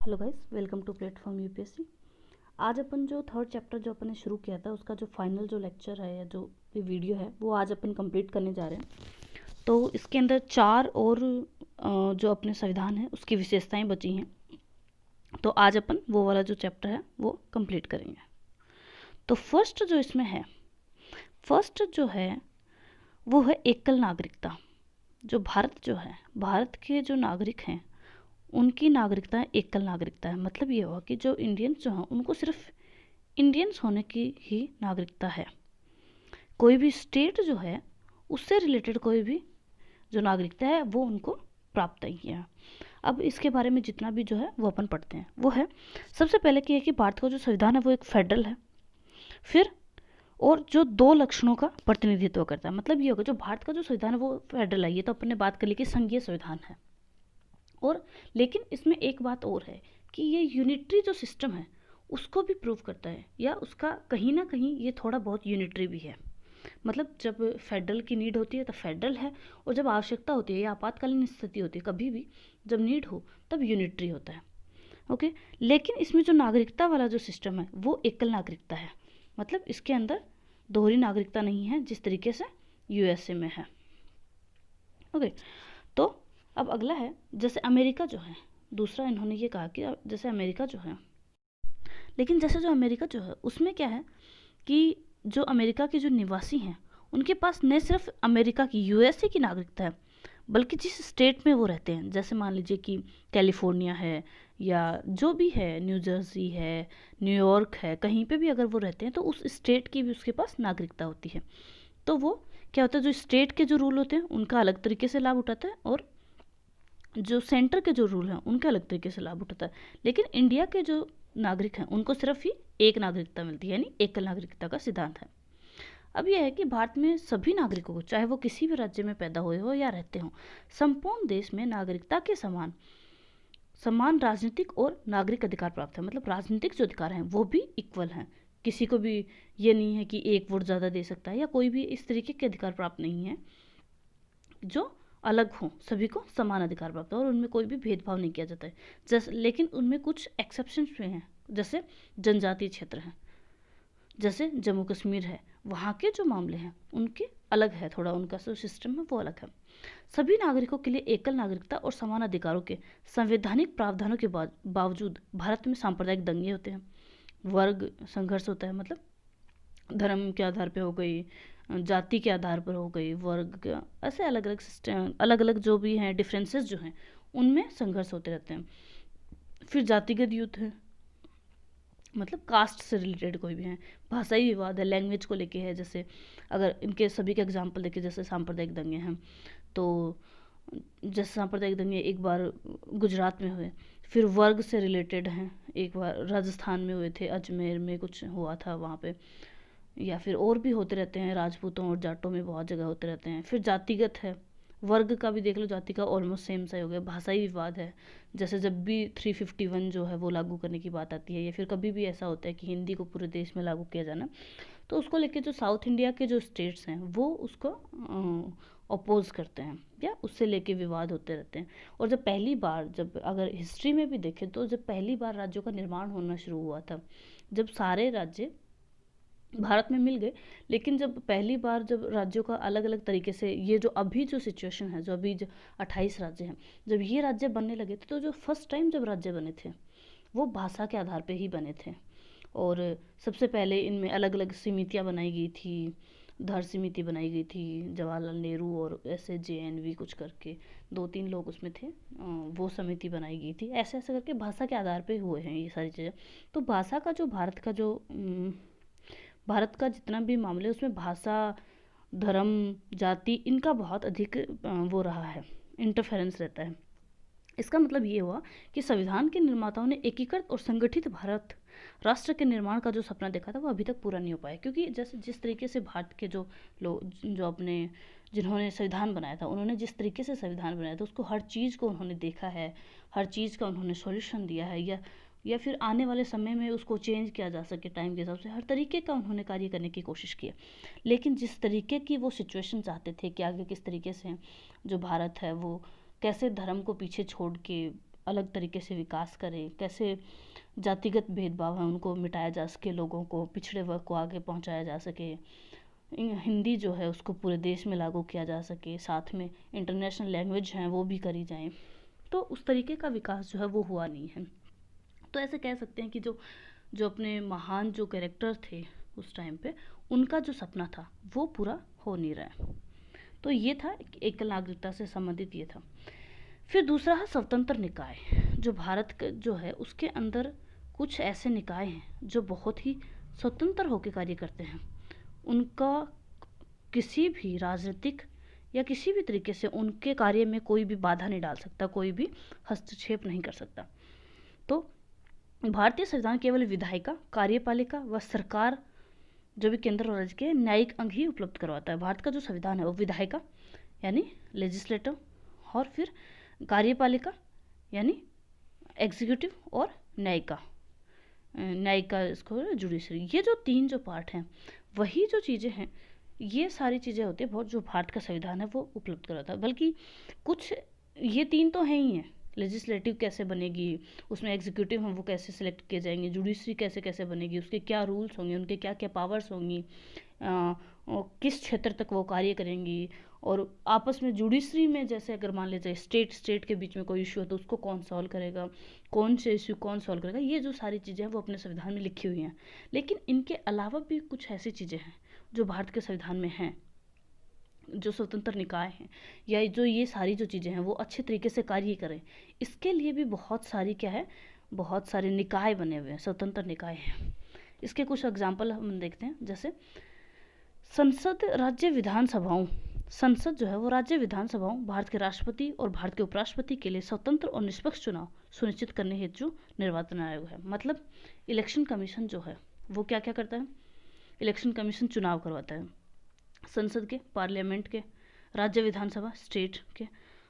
Hello guys, welcome to platform UPSC. आज अपन जो थर्ड चैप्टर जो अपन ने शुरू किया था उसका जो फाइनल जो लेक्चर है या जो ये वीडियो है वो आज अपन कंप्लीट करने जा रहे हैं। तो इसके अंदर चार और जो अपने संविधान है उसकी विशेषताएं बची हैं। तो आज अपन वो वाला जो चैप्टर है वो कंप्लीट करेंगे। तो फर्स्ट जो है वो है एकल नागरिकता। जो भारत जो है, भारत के जो नागरिक हैं उनकी नागरिकता एकल नागरिकता है। मतलब ये हुआ कि जो इंडियंस जो हैं उनको सिर्फ इंडियंस होने की ही नागरिकता है। कोई भी स्टेट जो है उससे रिलेटेड कोई भी जो नागरिकता है वो उनको प्राप्त नहीं है। अब इसके बारे में जितना भी जो है वो अपन पढ़ते हैं। वो है सबसे पहले कि है कि भारत का जो संविधान है वो एक फेडरल है। फिर और जो दो लक्षणों का प्रतिनिधित्व करता है। मतलब ये होगा जो भारत का जो संविधान है वो फेडरल है। ये तो अपन ने बात कर ली कि संघीय संविधान है। और लेकिन इसमें एक बात और है कि ये यूनिटरी जो सिस्टम है उसको भी प्रूव करता है, या उसका कहीं ना कहीं ये थोड़ा बहुत यूनिटरी भी है। मतलब जब फेडरल की नीड होती है तो फेडरल है, और जब आवश्यकता होती है या आपातकालीन स्थिति होती है, कभी भी जब नीड हो तब यूनिटरी होता है। ओके। लेकिन इसमें जो नागरिकता वाला जो सिस्टम है वो एकल नागरिकता है। मतलब इसके अंदर दोहरी नागरिकता नहीं है जिस तरीके से यूएसए में है। ओके। तो अब अगला है जैसे अमेरिका जो है, दूसरा इन्होंने ये कहा कि जैसे अमेरिका जो है, लेकिन जैसे जो अमेरिका जो है उसमें क्या है कि जो अमेरिका के जो निवासी हैं उनके पास न सिर्फ अमेरिका की यूएसए की नागरिकता है, बल्कि जिस स्टेट में वो रहते हैं, जैसे मान लीजिए कि कैलिफोर्निया है या जो भी है, न्यू जर्सी है, न्यूयॉर्क है, कहीं पे भी अगर वो रहते हैं तो उस स्टेट की भी उसके पास नागरिकता होती है। तो वो क्या होता है, जो स्टेट के जो रूल होते हैं उनका अलग तरीके से लाभ उठाता है, और जो सेंटर के जो रूल हैं उनके अलग तरीके से लाभ उठाता है। लेकिन इंडिया के जो नागरिक हैं उनको सिर्फ ही एक नागरिकता मिलती है, यानी एकल नागरिकता का सिद्धांत है। अब यह है कि भारत में सभी नागरिकों को, चाहे वो किसी भी राज्य में पैदा हुए हो या रहते हो, संपूर्ण देश में नागरिकता के समान समान राजनीतिक और नागरिक अधिकार प्राप्त है। मतलब राजनीतिक जो अधिकार हैं वो भी इक्वल हैं। किसी को भी ये नहीं है कि एक वोट ज़्यादा दे सकता है या कोई भी इस तरीके के अधिकार प्राप्त नहीं है जो अलग हों। सभी को समान अधिकार प्राप्त है और उनमें कोई भी भेदभाव नहीं किया जाता है। जैसे लेकिन उनमें कुछ एक्सेप्शंस भी हैं, जैसे जनजातीय क्षेत्र हैं, जैसे जम्मू कश्मीर है, वहाँ के जो मामले हैं उनके अलग है, थोड़ा उनका जो सिस्टम है वो अलग है। सभी नागरिकों के लिए एकल नागरिकता और समान अधिकारों के संवैधानिक प्रावधानों के बावजूद भारत में सांप्रदायिक दंगे होते हैं, वर्ग संघर्ष होता है। मतलब धर्म के आधार पे हो गई, जाति के आधार पर हो गई, वर्ग ऐसे अलग अलग सिस्टम, अलग अलग जो भी हैं डिफरेंसेस जो हैं उनमें संघर्ष होते रहते हैं। फिर जातिगत युद्ध है, मतलब कास्ट से रिलेटेड कोई भी है। भाषाई विवाद है, लैंग्वेज को लेके है। जैसे अगर इनके सभी के एग्जाम्पल देखें, जैसे सांप्रदायिक दंगे हैं, तो जैसे सांप्रदायिक दंगे एक बार गुजरात में हुए। फिर वर्ग से रिलेटेड हैं, एक बार राजस्थान में हुए थे, अजमेर में कुछ हुआ था वहाँ पे। या फिर और भी होते रहते हैं, राजपूतों और जाटों में बहुत जगह होते रहते हैं। फिर जातिगत है, वर्ग का भी देख लो, जाति का ऑलमोस्ट सेम सा ही हो गया। भाषाई विवाद है, जैसे जब भी 351 जो है वो लागू करने की बात आती है, या फिर कभी भी ऐसा होता है कि हिंदी को पूरे देश में लागू किया जाना, तो उसको लेके जो साउथ इंडिया के जो स्टेट्स हैं वो उसको अपोज करते हैं या उससे लेके विवाद होते रहते हैं। और जब पहली बार, जब अगर हिस्ट्री में भी देखें तो जब पहली बार राज्यों का निर्माण होना शुरू हुआ था, जब सारे राज्य भारत में मिल गए, लेकिन जब पहली बार जब राज्यों का अलग अलग तरीके से, ये जो अभी जो सिचुएशन है, जो अभी जो 28 राज्य हैं, जब ये राज्य बनने लगे थे, तो जो फर्स्ट टाइम जब राज्य बने थे वो भाषा के आधार पे ही बने थे। और सबसे पहले इनमें अलग अलग समितियाँ बनाई गई थी, धर समिति बनाई गई थी, जवाहरलाल नेहरू और ऐसे JNV कुछ करके 2-3 लोग उसमें थे, वो समिति बनाई गई थी। ऐसे ऐसे करके भाषा के आधार पे हुए हैं ये सारी चीज़ें। तो भाषा का जो भारत का जितना भी मामले उसमें भाषा, धर्म, जाति, इनका बहुत अधिक वो रहा है, इंटरफेरेंस रहता है। इसका मतलब ये हुआ कि संविधान के निर्माताओं ने एकीकृत और संगठित भारत राष्ट्र के निर्माण का जो सपना देखा था वो अभी तक पूरा नहीं हो पाया। क्योंकि जैसे जिस तरीके से भारत के जो लोग, जो अपने जिन्होंने संविधान बनाया था, उन्होंने जिस तरीके से संविधान बनाया था उसको हर चीज़ को उन्होंने देखा है, हर चीज़ का उन्होंने सॉल्यूशन दिया है, या फिर आने वाले समय में उसको चेंज किया जा सके टाइम के हिसाब से, हर तरीके का उन्होंने कार्य करने की कोशिश की। लेकिन जिस तरीके की वो सिचुएशन चाहते थे कि आगे किस तरीके से जो भारत है वो कैसे धर्म को पीछे छोड़ के अलग तरीके से विकास करें, कैसे जातिगत भेदभाव है उनको मिटाया जा सके, लोगों को, पिछड़े वर्ग को आगे पहुंचाया जा सके, हिंदी जो है उसको पूरे देश में लागू किया जा सके, साथ में इंटरनेशनल लैंग्वेज हैं वो भी करी जाएं। तो उस तरीके का विकास जो है वो हुआ नहीं है। तो ऐसे कह सकते हैं कि जो जो अपने महान जो कैरेक्टर थे उस टाइम पे, उनका जो सपना था वो पूरा हो नहीं रहा है। तो ये था एकल नागरिकता से संबंधित ये था। फिर दूसरा है स्वतंत्र निकाय। जो भारत जो है उसके अंदर कुछ ऐसे निकाय हैं जो बहुत ही स्वतंत्र होकर कार्य करते हैं। उनका किसी भी राजनीतिक या किसी भी तरीके से उनके कार्य में कोई भी बाधा नहीं डाल सकता, कोई भी हस्तक्षेप नहीं कर सकता। तो भारतीय संविधान केवल विधायिका, कार्यपालिका व सरकार जो भी केंद्र और राज्य के न्यायिक अंग ही उपलब्ध करवाता है। भारत का जो संविधान है वो विधायिका यानी लेजिस्लेटिव, और फिर कार्यपालिका यानी एग्जीक्यूटिव, और न्यायिका इसको जुडिशरी, ये जो तीन जो पार्ट हैं वही जो चीज़ें हैं, ये सारी चीज़ें होती है बहुत जो भारत का संविधान है वो उपलब्ध कराता है। बल्कि कुछ ये तीन तो हैं ही हैं, लेजिस्लेटिव कैसे बनेगी, उसमें एग्जीक्यूटिव हैं वो कैसे सिलेक्ट किए जाएंगे, जुडिशरी कैसे कैसे बनेगी, उसके क्या रूल्स होंगे, उनके क्या क्या पावर्स होंगी, किस क्षेत्र तक वो कार्य करेंगी, और आपस में जुडिशरी में जैसे अगर मान लीजिए स्टेट के बीच में कोई इशू है तो उसको कौन सॉल्व करेगा, कौन से इशू कौन सॉल्व करेगा, ये जो सारी चीज़ें हैं वो अपने संविधान में लिखी हुई हैं। लेकिन इनके अलावा भी कुछ ऐसी चीज़ें हैं जो भारत के संविधान में हैं, जो स्वतंत्र निकाय हैं या जो ये सारी जो चीज़ें हैं वो अच्छे तरीके से कार्य करें, इसके लिए भी बहुत सारी क्या है, बहुत सारे निकाय बने हुए हैं, स्वतंत्र निकाय हैं। इसके कुछ एग्जाम्पल हम देखते हैं। जैसे संसद राज्य विधानसभाओं, संसद जो है वो राज्य विधानसभाओं, भारत के राष्ट्रपति और भारत के उपराष्ट्रपति के लिए स्वतंत्र और निष्पक्ष चुनाव सुनिश्चित करने हेतु निर्वाचन आयोग है। मतलब इलेक्शन कमीशन जो है वो क्या क्या करता है, इलेक्शन कमीशन चुनाव करवाता है संसद के, पार्लियामेंट के, राज्य विधानसभा स्टेट के,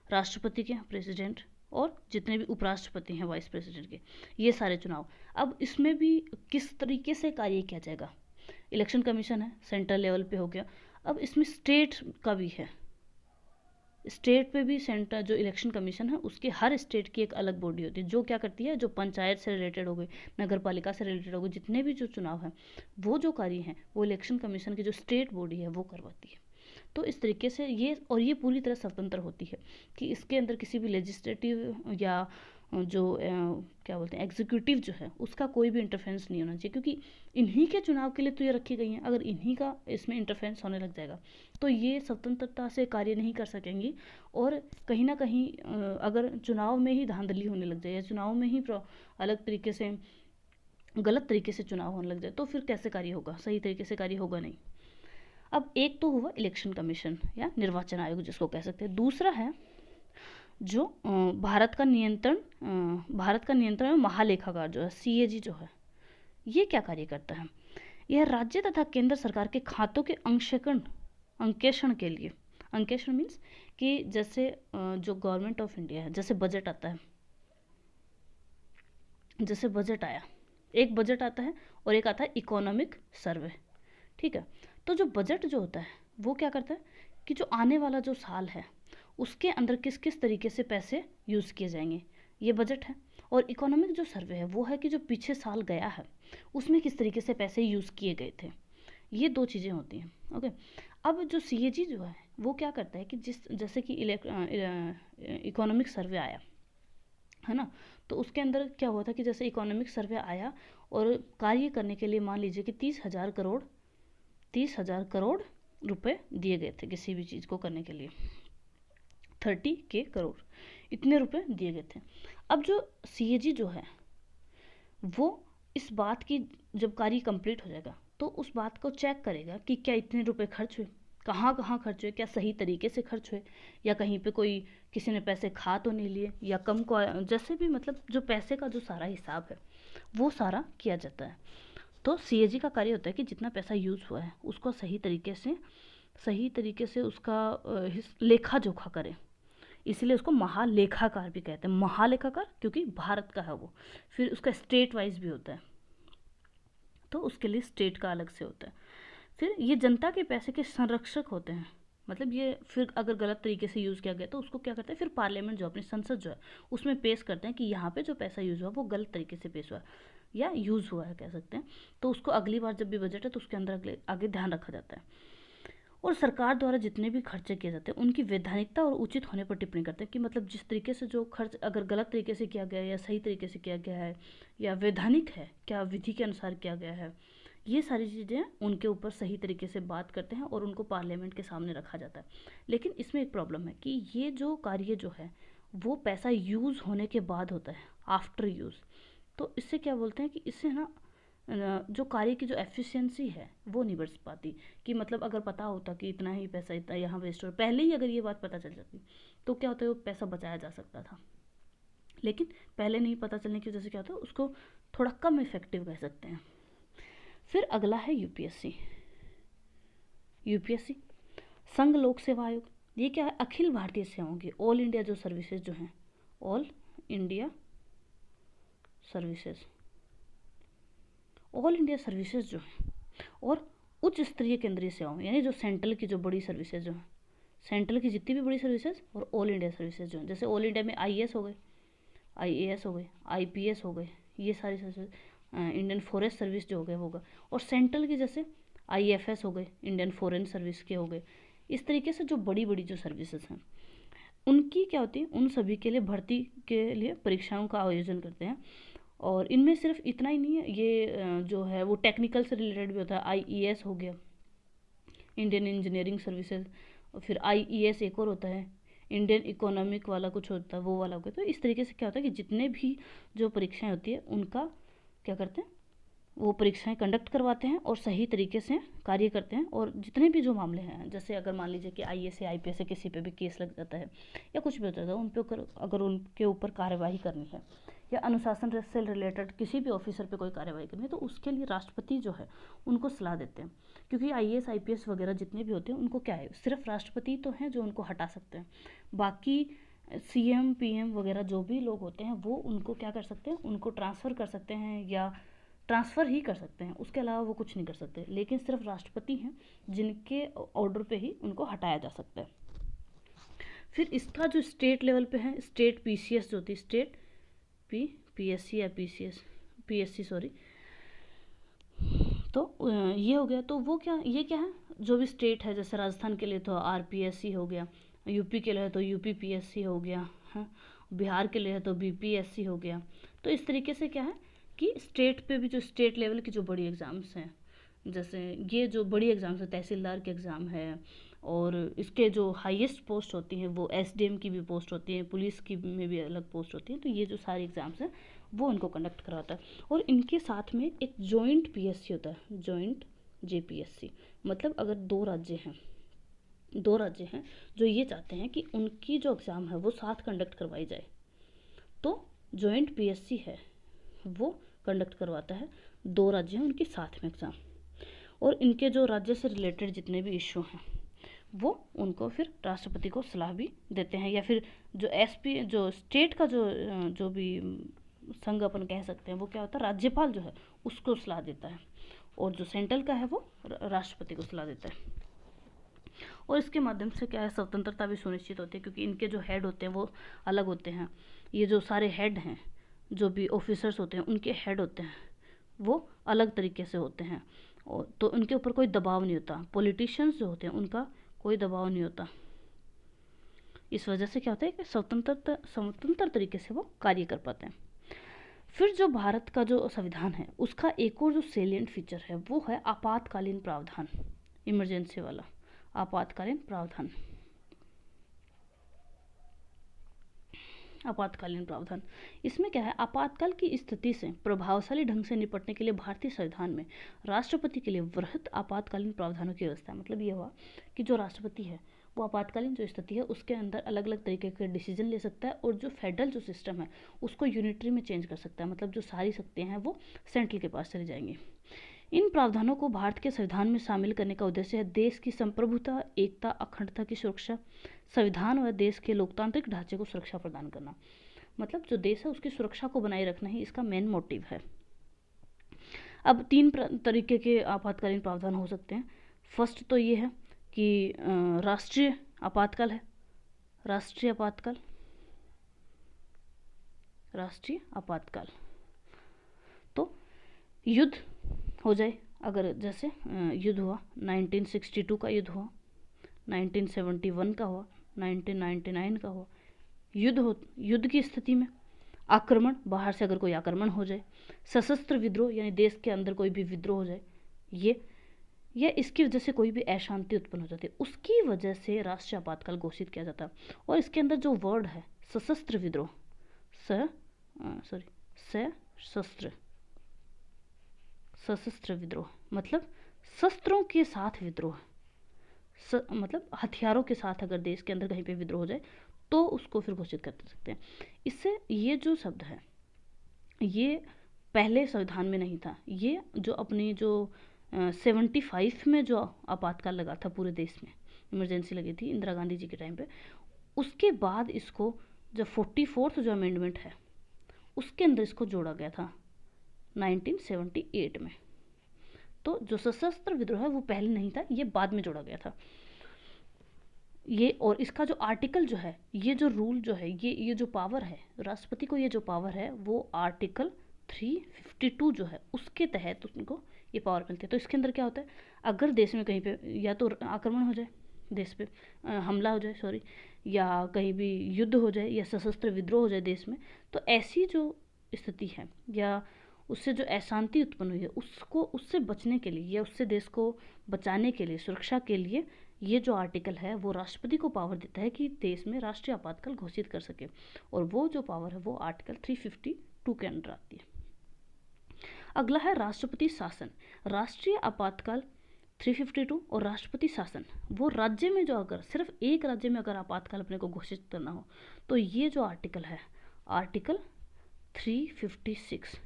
राष्ट्रपति के प्रेसिडेंट, और जितने भी उपराष्ट्रपति हैं वाइस प्रेसिडेंट के, ये सारे चुनाव। अब इसमें भी किस तरीके से कार्य किया जाएगा, इलेक्शन कमीशन है सेंट्रल लेवल पे हो गया, अब इसमें स्टेट का भी है, स्टेट पे भी सेंटर जो इलेक्शन कमीशन है उसके हर स्टेट की एक अलग बॉडी होती है जो क्या करती है, जो पंचायत से रिलेटेड हो गई, नगर पालिका से रिलेटेड हो गई, जितने भी जो चुनाव हैं वो जो कार्य हैं वो इलेक्शन कमीशन की जो स्टेट बॉडी है वो करवाती है। तो इस तरीके से ये पूरी तरह स्वतंत्र होती है कि इसके अंदर किसी भी लेजिस्लेटिव या जो क्या बोलते हैं एग्जीक्यूटिव जो है उसका कोई भी इंटरफेरेंस नहीं होना चाहिए, क्योंकि इन्हीं के चुनाव के लिए तो ये रखी गई हैं। अगर इन्हीं का इसमें इंटरफेरेंस होने लग जाएगा तो ये स्वतंत्रता से कार्य नहीं कर सकेंगी, और कहीं ना कहीं अगर चुनाव में ही धांधली होने लग जाए या चुनाव में ही अलग तरीके से गलत तरीके से चुनाव होने लग जाए तो फिर कैसे कार्य होगा, सही तरीके से कार्य होगा नहीं। अब एक तो हुआ इलेक्शन कमीशन या निर्वाचन आयोग जिसको कह सकते हैं। दूसरा है जो भारत का नियंत्रण में महालेखाकार जो है सीएजी जो है, ये क्या कार्य करता है, यह राज्य तथा केंद्र सरकार के खातों के अंकेक्षण के लिए, अंकेक्षण मीन्स कि जैसे जो गवर्नमेंट ऑफ इंडिया है, जैसे बजट आता है, जैसे बजट आया, एक बजट आता है और एक आता है इकोनॉमिक सर्वे, ठीक है। तो जो बजट जो होता है वो क्या करता है कि जो आने वाला जो साल है उसके अंदर किस किस तरीके से पैसे यूज़ किए जाएंगे, ये बजट है। और इकोनॉमिक जो सर्वे है वो है कि जो पीछे साल गया है उसमें किस तरीके से पैसे यूज़ किए गए थे, ये दो चीज़ें होती हैं। ओके, अब जो सीएजी जो है वो क्या करता है कि जैसे कि इकोनॉमिक सर्वे आया है ना, तो उसके अंदर क्या हुआ था कि जैसे इकोनॉमिक सर्वे आया और कार्य करने के लिए मान लीजिए कि 30,000 करोड़ रुपए दिए गए थे किसी भी चीज़ को करने के लिए, 30 करोड़ इतने रुपए दिए गए थे। अब जो सीएजी जो है वो इस बात की जब कार्य कंप्लीट हो जाएगा तो उस बात को चेक करेगा कि क्या इतने रुपए खर्च हुए, कहाँ कहाँ खर्च हुए, क्या सही तरीके से खर्च हुए, या कहीं पे कोई किसी ने पैसे खा तो नहीं लिए या कम को, जैसे भी मतलब जो पैसे का जो सारा हिसाब है वो सारा किया जाता है। तो सीएजी का कार्य होता है कि जितना पैसा यूज़ हुआ है उसको सही तरीके से उसका लेखा जोखा करें, इसीलिए उसको महालेखाकार भी कहते हैं। महालेखाकार क्योंकि भारत का है वो, फिर उसका स्टेट वाइज भी होता है तो उसके लिए स्टेट का अलग से होता है। फिर ये जनता के पैसे के संरक्षक होते हैं, मतलब ये फिर अगर गलत तरीके से यूज़ किया गया तो उसको क्या करते हैं, फिर पार्लियामेंट जो अपनी संसद जो है उसमें पेश करते हैं कि यहाँ पे जो पैसा यूज़ हुआ वो गलत तरीके से पेश हुआ या यूज़ हुआ है कह सकते हैं। तो उसको अगली बार जब भी बजट है तो उसके अंदर अगले आगे ध्यान रखा जाता है। और सरकार द्वारा जितने भी खर्चे किए जाते हैं उनकी वैधानिकता और उचित होने पर टिप्पणी करते हैं कि मतलब जिस तरीके से जो खर्च अगर गलत तरीके से किया गया है या सही तरीके से किया गया है या वैधानिक है, क्या विधि के अनुसार किया गया है, ये सारी चीज़ें उनके ऊपर सही तरीके से बात करते हैं और उनको पार्लियामेंट के सामने रखा जाता है। लेकिन इसमें एक प्रॉब्लम है कि ये जो कार्य जो है वो पैसा यूज़ होने के बाद होता है, आफ्टर यूज़। तो इससे क्या बोलते हैं कि इससे ना जो कार्य की जो एफिशिएंसी है वो नहीं बढ़ पाती। कि मतलब अगर पता होता कि इतना ही पैसा इतना यहाँ वेस्ट हो, पहले ही अगर ये बात पता चल जाती तो क्या होता है, वो पैसा बचाया जा सकता था। लेकिन पहले नहीं पता चलने की वजह से क्या होता है, उसको थोड़ा कम इफेक्टिव कह सकते हैं। फिर अगला है यूपीएससी। यूपीएससी संघ लोक सेवा आयोग। ये क्या है, अखिल भारतीय सेवाओं की, ऑल इंडिया जो सर्विसेज जो हैं, all India services, all India services जो हैं और उच्च स्तरीय केंद्रीय सेवाओं यानी जो सेंट्रल की जो बड़ी सर्विसेज जो हैं, सेंट्रल की जितनी भी बड़ी सर्विसेज और ऑल इंडिया सर्विसेज जो हैं, जैसे ऑल इंडिया में आईएएस हो गए, आईएएस हो गए, आईपीएस हो गए, ये सारी सर्विसेज, इंडियन फॉरेस्ट सर्विस जो हो गए होगा, और सेंट्रल की जैसे आईएफएस हो गए, इंडियन फॉरेन सर्विस के हो गए। इस तरीके से जो बड़ी बड़ी जो सर्विसेज हैं उनकी क्या होती है, उन सभी के लिए भर्ती के लिए परीक्षाओं का आयोजन करते हैं। और इनमें सिर्फ इतना ही नहीं है, ये जो है वो टेक्निकल से रिलेटेड भी होता है। आईईएस हो गया, इंडियन इंजीनियरिंग सर्विसेज, और फिर आईईएस एक और होता है, इंडियन इकोनॉमिक वाला कुछ होता है, वो वाला हो गया। तो इस तरीके से क्या होता है कि जितने भी जो परीक्षाएं होती है उनका क्या करते हैं, वो परीक्षाएं कंडक्ट करवाते हैं और सही तरीके से कार्य करते हैं। और जितने भी जो मामले हैं, जैसे अगर मान लीजिए कि आईएएस या आईपीएस से किसी पे भी केस लग जाता है या कुछ भी होता है, उन पे अगर उनके ऊपर कार्यवाही करनी है या अनुशासन से रिलेटेड किसी भी ऑफिसर पे कोई कार्यवाही करनी है, तो उसके लिए राष्ट्रपति जो है उनको सलाह देते हैं। क्योंकि आईएएस आईपीएस वगैरह जितने भी होते हैं उनको क्या है, सिर्फ राष्ट्रपति तो हैं जो उनको हटा सकते हैं, बाकी सीएम पीएम वगैरह जो भी लोग होते हैं वो उनको क्या कर सकते हैं, उनको ट्रांसफ़र कर सकते हैं या ट्रांसफ़र ही कर सकते हैं, उसके अलावा वो कुछ नहीं कर सकते। लेकिन सिर्फ राष्ट्रपति हैं जिनके ऑर्डर पे ही उनको हटाया जा सकता है। फिर इसका जो स्टेट लेवल पे है, स्टेट पीसीएस जो होती है, स्टेट पीएससी या पीसीएस, पीएससी सॉरी, तो ये हो गया। तो वो क्या, ये क्या है, जो भी स्टेट है, जैसे राजस्थान के लिए तो आरपीएससी हो गया, यूपी के लिए है तो यूपीपीएससी हो गया है, बिहार के लिए है तो बीपीएससी हो गया। तो इस तरीके से क्या है कि स्टेट पे भी जो स्टेट लेवल की जो बड़ी एग्ज़ाम्स हैं, जैसे ये जो बड़ी एग्ज़ाम्स है, तहसीलदार के एग्ज़ाम है, और इसके जो हाईएस्ट पोस्ट होती हैं वो एसडीएम की भी पोस्ट होती हैं, पुलिस की में भी अलग पोस्ट होती हैं। तो ये जो सारी एग्ज़ाम्स हैं वो उनको कंडक्ट करवाता है। और इनके साथ में एक जॉइंट पीएससी होता है, जॉइंट जेपीएससी। मतलब अगर दो राज्य हैं जो ये चाहते हैं कि उनकी जो एग्ज़ाम है वो साथ कंडक्ट करवाई जाए, तो जॉइंट पीएससी है वो कंडक्ट करवाता है। दो राज्य हैं उनके साथ में एग्ज़ाम, और इनके जो राज्य से रिलेटेड जितने भी इशू हैं वो उनको फिर राष्ट्रपति को सलाह भी देते हैं, या फिर जो एसपी जो स्टेट का जो भी संघ अपन कह सकते हैं, वो क्या होता है, राज्यपाल जो है उसको सलाह देता है, और जो सेंट्रल का है वो राष्ट्रपति को सलाह देता है। और इसके माध्यम से क्या है, स्वतंत्रता भी सुनिश्चित होती है, क्योंकि इनके जो हेड होते हैं वो अलग होते हैं। ये जो सारे हेड हैं, जो भी ऑफिसर्स होते हैं उनके हेड होते हैं वो अलग तरीके से होते हैं, और तो उनके ऊपर कोई दबाव नहीं होता। पॉलिटिशियंस जो होते हैं उनका कोई दबाव नहीं होता। इस वजह से क्या होता है कि स्वतंत्र तरीके से वो कार्य कर पाते हैं। फिर जो भारत का जो संविधान है उसका एक और जो सेलिएंट फीचर है वो है आपातकालीन प्रावधान, इमरजेंसी वाला आपातकालीन प्रावधान। आपातकालीन प्रावधान, इसमें क्या है, आपातकाल की स्थिति से प्रभावशाली ढंग से निपटने के लिए भारतीय संविधान में राष्ट्रपति के लिए वृहत आपातकालीन प्रावधानों की व्यवस्था है। मतलब ये हुआ कि जो राष्ट्रपति है वो आपातकालीन जो स्थिति है उसके अंदर अलग अलग तरीके के डिसीजन ले सकता है, और जो फेडरल जो सिस्टम है उसको यूनिटरी में चेंज कर सकता है। मतलब जो सारी शक्तियाँ हैं वो सेंट्रल के पास चली जाएंगी। इन प्रावधानों को भारत के संविधान में शामिल करने का उद्देश्य है देश की संप्रभुता, एकता, अखंडता की सुरक्षा, संविधान व देश के लोकतांत्रिक ढांचे को सुरक्षा प्रदान करना। मतलब जो देश है उसकी सुरक्षा को बनाए रखना ही इसका मेन मोटिव है। अब तीन तरीके के आपातकालीन प्रावधान हो सकते हैं। फर्स्ट तो ये है कि राष्ट्रीय आपातकाल है, राष्ट्रीय आपातकाल, राष्ट्रीय आपातकाल। तो युद्ध हो जाए, अगर जैसे युद्ध हुआ 1962 का युद्ध हुआ, 1971 का हुआ, 1999 का हुआ, युद्ध की स्थिति में आक्रमण, बाहर से अगर कोई आक्रमण हो जाए, सशस्त्र विद्रोह यानी देश के अंदर कोई भी विद्रोह हो जाए, ये या इसकी वजह से कोई भी अशांति उत्पन्न हो जाती है, उसकी वजह से राष्ट्रीय आपातकाल घोषित किया जाता है। और इसके अंदर जो वर्ड है सशस्त्र विद्रोह, सशस्त्र विद्रोह मतलब शस्त्रों के साथ विद्रोह, मतलब हथियारों के साथ अगर देश के अंदर कहीं पे विद्रोह हो जाए तो उसको फिर घोषित कर सकते हैं। इससे ये जो शब्द है ये पहले संविधान में नहीं था, ये जो अपनी जो 75 में जो आपातकाल लगा था पूरे देश में, इमरजेंसी लगी थी इंदिरा गांधी जी के टाइम पे, उसके बाद इसको जब 44th जो अमेंडमेंट है उसके अंदर इसको जोड़ा गया था 1978 में। तो जो सशस्त्र विद्रोह है वो पहले नहीं था, ये बाद में जोड़ा गया था ये। और इसका जो आर्टिकल जो है, ये जो रूल जो है, ये जो पावर है राष्ट्रपति को, ये जो पावर है वो आर्टिकल 352 जो है उसके तहत उनको ये पावर मिलती है। तो इसके अंदर क्या होता है, अगर देश में कहीं पे या तो आक्रमण हो जाए, देश पे हमला हो जाए या कहीं भी युद्ध हो जाए या सशस्त्र विद्रोह हो जाए देश में, तो ऐसी जो स्थिति है या उससे जो अशांति उत्पन्न हुई है उसको, उससे बचने के लिए या उससे देश को बचाने के लिए, सुरक्षा के लिए ये जो आर्टिकल है वो राष्ट्रपति को पावर देता है कि देश में राष्ट्रीय आपातकाल घोषित कर सके। और वो जो पावर है वो आर्टिकल 352 के अंडर आती है। अगला है राष्ट्रपति शासन। राष्ट्रीय आपातकाल 352 और राष्ट्रपति शासन, वो राज्य में जो अगर सिर्फ एक राज्य में अगर आपातकाल अपने को घोषित करना हो तो ये जो आर्टिकल है आर्टिकल 356,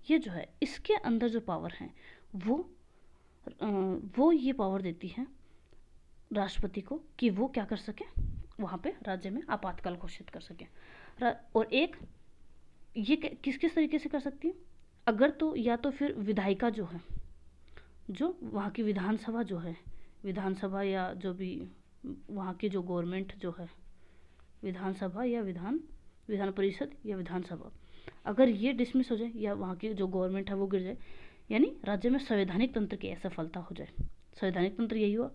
ये जो है इसके अंदर जो पावर है वो ये पावर देती है राष्ट्रपति को कि वो क्या कर सके, वहाँ पे राज्य में आपातकाल घोषित कर सके। और एक ये किस किस तरीके से कर सकती है, अगर तो या तो फिर विधायिका जो है, जो वहाँ की विधानसभा जो है, विधानसभा या जो भी वहाँ की जो गवर्नमेंट जो है, विधानसभा या विधान परिषद या विधानसभा, अगर ये डिसमिस हो जाए या वहाँ की जो गवर्नमेंट है वो गिर जाए, यानी राज्य में संवैधानिक तंत्र की असफलता हो जाए, संवैधानिक तंत्र यही हुआ,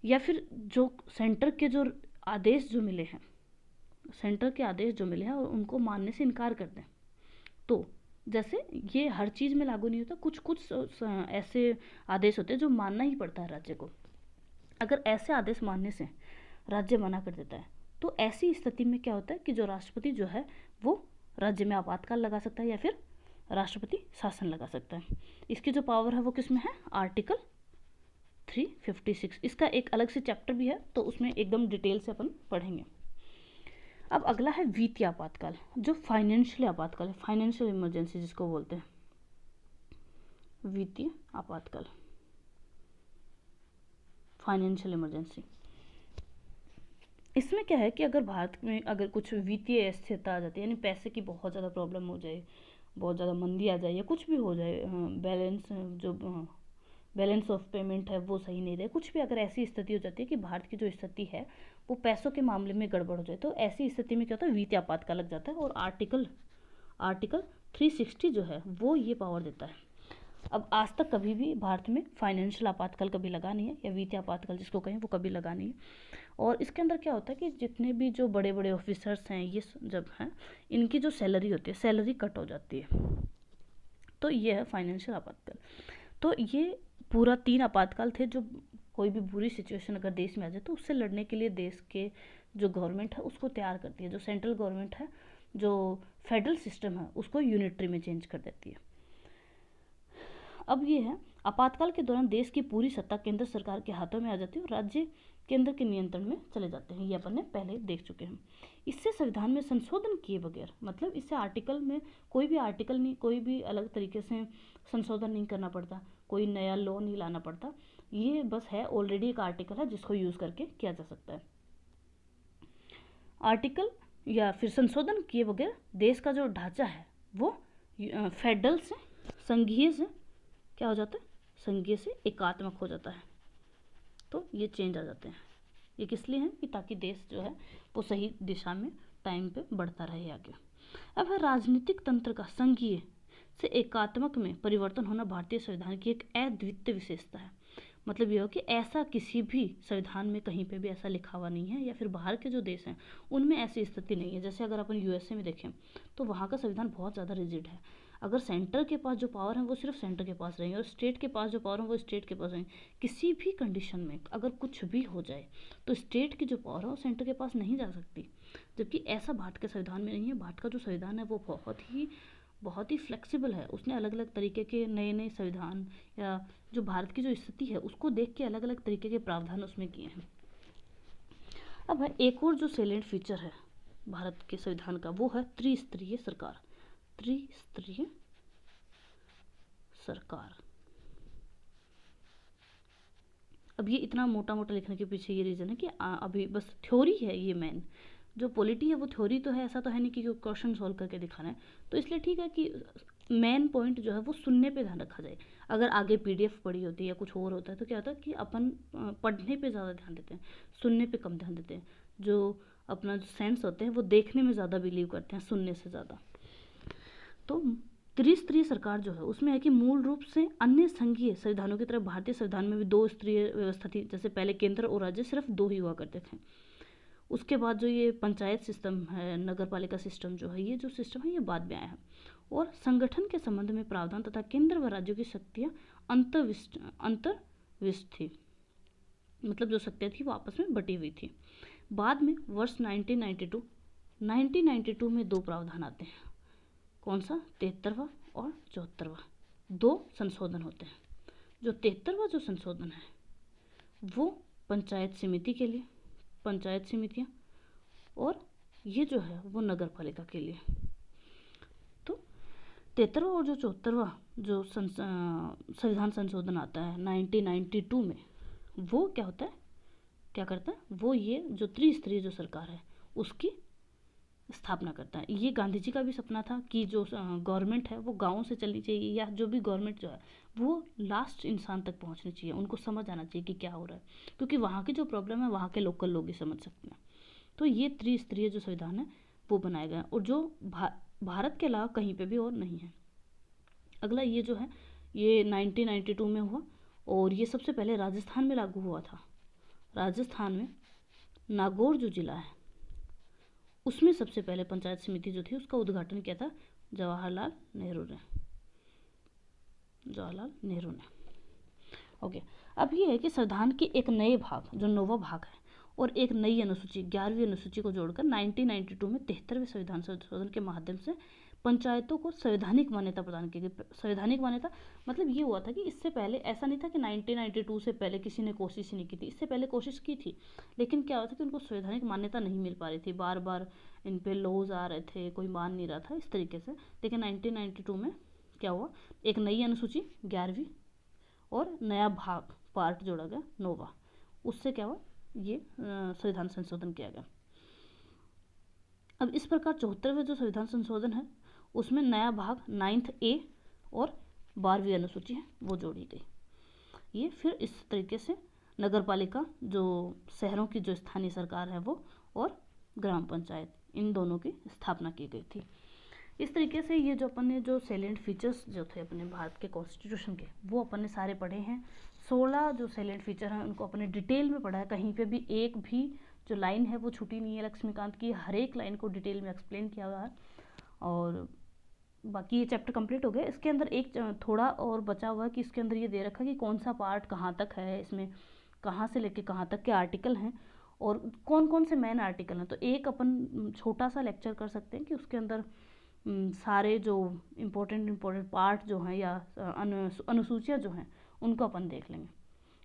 या फिर जो सेंटर के जो आदेश जो मिले हैं, सेंटर के आदेश जो मिले हैं और उनको मानने से इनकार कर दें। तो जैसे ये हर चीज़ में लागू नहीं होता, कुछ कुछ ऐसे आदेश होते हैं जो मानना ही पड़ता है राज्य को। अगर ऐसे आदेश मानने से राज्य मना कर देता है तो ऐसी स्थिति में क्या होता है कि जो राष्ट्रपति जो है वो राज्य में आपातकाल लगा सकता है या फिर राष्ट्रपति शासन लगा सकता है। इसकी जो पावर है वो किस में है, आर्टिकल 356। इसका एक अलग से चैप्टर भी है तो उसमें एकदम डिटेल से अपन पढ़ेंगे। अब अगला है वित्तीय आपातकाल, जो फाइनेंशियल आपातकाल है, फाइनेंशियल इमरजेंसी जिसको बोलते हैं, वित्तीय आपातकाल, फाइनेंशियल इमरजेंसी। इसमें क्या है कि अगर भारत में अगर कुछ वित्तीय अस्थिरता आ जाती है, यानी पैसे की बहुत ज़्यादा प्रॉब्लम हो जाए, बहुत ज़्यादा मंदी आ जाए या कुछ भी हो जाए, बैलेंस ऑफ पेमेंट है वो सही नहीं रहे, कुछ भी अगर ऐसी स्थिति हो जाती है कि भारत की जो स्थिति है वो पैसों के मामले में गड़बड़ हो जाए, तो ऐसी स्थिति में क्या होता है, वित्तीय आपातकाल लग जाता है। और आर्टिकल 360 जो है वो ये पावर देता है। अब आज तक कभी भी भारत में फाइनेंशियल आपातकाल कभी लगा नहीं है, या वित्तीय आपातकाल जिसको कहें वो कभी लगा नहीं है। और इसके अंदर क्या होता है कि जितने भी जो बड़े बड़े ऑफिसर्स हैं ये जब हैं, इनकी जो सैलरी होती है, सैलरी कट हो जाती है। तो ये है फाइनेंशियल आपातकाल। तो ये पूरा 3 आपातकाल थे जो कोई भी बुरी सिचुएशन अगर देश में आ जाए तो उससे लड़ने के लिए देश के जो गवर्नमेंट है उसको तैयार करती है, जो सेंट्रल गवर्नमेंट है, जो फेडरल सिस्टम है उसको यूनिटरी में चेंज कर देती है। अब ये है, आपातकाल के दौरान देश की पूरी सत्ता केंद्र सरकार के हाथों में आ जाती है और राज्य केंद्र के नियंत्रण में चले जाते हैं, ये अपन ने पहले देख चुके हैं। इससे संविधान में संशोधन किए बगैर, मतलब इससे आर्टिकल में कोई भी आर्टिकल नहीं, कोई भी अलग तरीके से संशोधन नहीं करना पड़ता, कोई नया लॉ नहीं लाना पड़ता, ये बस है ऑलरेडी एक आर्टिकल है जिसको यूज़ करके किया जा सकता है। आर्टिकल या फिर संशोधन किए बगैर देश का जो ढांचा है वो फेडरल से, संघीय से क्या हो जाता है, संघीय से एकात्मक हो जाता है। तो ये चेंज आ जाते हैं। ये किस लिए हैं कि ताकि देश जो है वो सही दिशा में टाइम पे बढ़ता रहे आगे। अब है राजनीतिक तंत्र का संघीय से एकात्मक में परिवर्तन होना भारतीय संविधान की एक अद्वितीय विशेषता है। मतलब ये हो कि ऐसा किसी भी संविधान में कहीं पे भी ऐसा लिखा हुआ नहीं है, या फिर बाहर के जो देश हैं उनमें ऐसी स्थिति नहीं है। जैसे अगर अपन यूएसए में देखें तो वहाँ का संविधान बहुत ज़्यादा रिजिड है। अगर सेंटर के पास जो पावर है वो सिर्फ सेंटर के पास रहेंगे और स्टेट के पास जो पावर है वो स्टेट के पास रहेंगे। किसी भी कंडीशन में अगर कुछ भी हो जाए तो स्टेट की जो पावर है वो सेंटर के पास नहीं जा सकती, जबकि ऐसा भारत के संविधान में नहीं है। भारत का जो संविधान है वो बहुत ही फ्लेक्सिबल है। उसने अलग अलग तरीके के नए नए संविधान या जो भारत की जो स्थिति है उसको देख के अलग अलग तरीके के प्रावधान उसमें किए हैं। अब है एक और जो सैलेंट फीचर है भारत के संविधान का, वो है त्रिस्तरीय सरकार। त्रिस्तरीय सरकार। अब ये इतना मोटा मोटा लिखने के पीछे ये रीज़न है कि अभी बस थ्योरी है, ये मेन जो पॉलिटी है वो थ्योरी तो है, ऐसा तो है नहीं कि क्वेश्चन सॉल्व करके दिखाना है। तो इसलिए ठीक है कि मेन पॉइंट जो है वो सुनने पे ध्यान रखा जाए। अगर आगे पीडीएफ पढ़ी होती है या कुछ और होता है तो क्या होता है कि अपन पढ़ने पे ज़्यादा ध्यान देते हैं, सुनने पे कम ध्यान देते हैं। जो अपना जो सेंस होते हैं वो देखने में ज़्यादा बिलीव करते हैं सुनने से ज़्यादा। तो त्रिस्तरीय सरकार जो है उसमें है कि मूल रूप से अन्य संघीय संविधानों की तरह भारतीय संविधान में भी दो स्तरीय व्यवस्था थी। जैसे पहले केंद्र और राज्य सिर्फ दो ही हुआ करते थे। उसके बाद जो ये पंचायत सिस्टम है, नगर पालिका सिस्टम जो है, ये जो सिस्टम है ये बाद में आया है। और संगठन के संबंध में प्रावधान तथा केंद्र व राज्यों की शक्तियाँ अंतर्विष्ट थी। मतलब जो शक्तियाँ थी वो आपस में बटी हुई थी। बाद में वर्ष 1992 में दो प्रावधान आते हैं। कौन सा? 73वां और 74वां। दो संशोधन होते हैं। जो 73वां जो संशोधन है वो पंचायत समिति के लिए, पंचायत समितियाँ, और ये जो है वो नगर पालिका के लिए। तो 73वां और जो 74वां जो संविधान संशोधन आता है 1992 में, वो क्या होता है, क्या करता है वो, ये जो त्रिस्तरीय जो सरकार है उसकी स्थापना करता है। ये गांधी जी का भी सपना था कि जो गवर्नमेंट है वो गाँव से चलनी चाहिए, या जो भी गवर्नमेंट जो है वो लास्ट इंसान तक पहुंचनी चाहिए, उनको समझ आना चाहिए कि क्या हो रहा है, क्योंकि वहाँ की जो प्रॉब्लम है वहाँ के लोकल लोग ही समझ सकते हैं। तो ये त्रिस्तरीय जो संविधान है वो बनाया गया और जो भारत के अलावा कहीं पे भी और नहीं है। अगला ये जो है ये 1992 में हुआ और ये सबसे पहले राजस्थान में लागू हुआ था। राजस्थान में नागौर जो जिला है उसमें सबसे पहले पंचायत समिति जो थी उसका उद्घाटन किया था जवाहरलाल नेहरू ने। ओके, अब ये है कि संविधान के एक नए भाग जो 9वां भाग है और एक नई अनुसूची 11वीं अनुसूची को जोड़कर 1992 में 73वें संविधान संशोधन के माध्यम से पंचायतों को संवैधानिक मान्यता प्रदान की गई। संवैधानिक मान्यता मतलब ये हुआ था कि इससे पहले ऐसा नहीं था कि 1992 से पहले किसी ने कोशिश ही नहीं की थी। इससे पहले कोशिश की थी, लेकिन क्या हुआ था कि उनको संवैधानिक मान्यता नहीं मिल पा रही थी। बार बार इन पे लॉज आ रहे थे, कोई मान नहीं रहा था इस तरीके से। लेकिन 1992 में क्या हुआ, एक नई अनुसूची 11वीं और नया भाग पार्ट जोड़ा गया 9वां। उससे क्या हुआ, ये संविधान संशोधन किया गया। अब इस प्रकार 74वें जो संविधान संशोधन है उसमें नया भाग 9th A और 12वीं अनुसूची है वो जोड़ी गई। ये फिर इस तरीके से नगर पालिका जो शहरों की जो स्थानीय सरकार है वो, और ग्राम पंचायत, इन दोनों की स्थापना की गई थी। इस तरीके से ये जो अपन ने जो सैलेंट फीचर्स जो थे अपने भारत के कॉन्स्टिट्यूशन के वो अपन ने सारे पढ़े हैं। 16 जो सैलेंट फीचर हैं उनको अपने डिटेल में पढ़ा है। कहीं पे भी एक भी जो लाइन है वो छुटी नहीं है लक्ष्मीकांत की, हर एक लाइन को डिटेल में एक्सप्लेन किया हुआ है। और बाकी ये चैप्टर कंप्लीट हो गया। इसके अंदर एक थोड़ा और बचा हुआ है कि इसके अंदर ये दे रखा है कि कौन सा पार्ट कहाँ तक है, इसमें कहाँ से लेके कहाँ तक के आर्टिकल हैं और कौन कौन से मेन आर्टिकल हैं। तो एक अपन छोटा सा लेक्चर कर सकते हैं कि उसके अंदर सारे जो इम्पोर्टेंट पार्ट जो हैं या अनुसूचियाँ जो हैं उनको अपन देख लेंगे।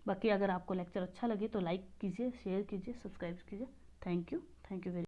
बाकी अगर आपको लेक्चर अच्छा लगे तो लाइक कीजिए, शेयर कीजिए, सब्सक्राइब कीजिए। Thank you very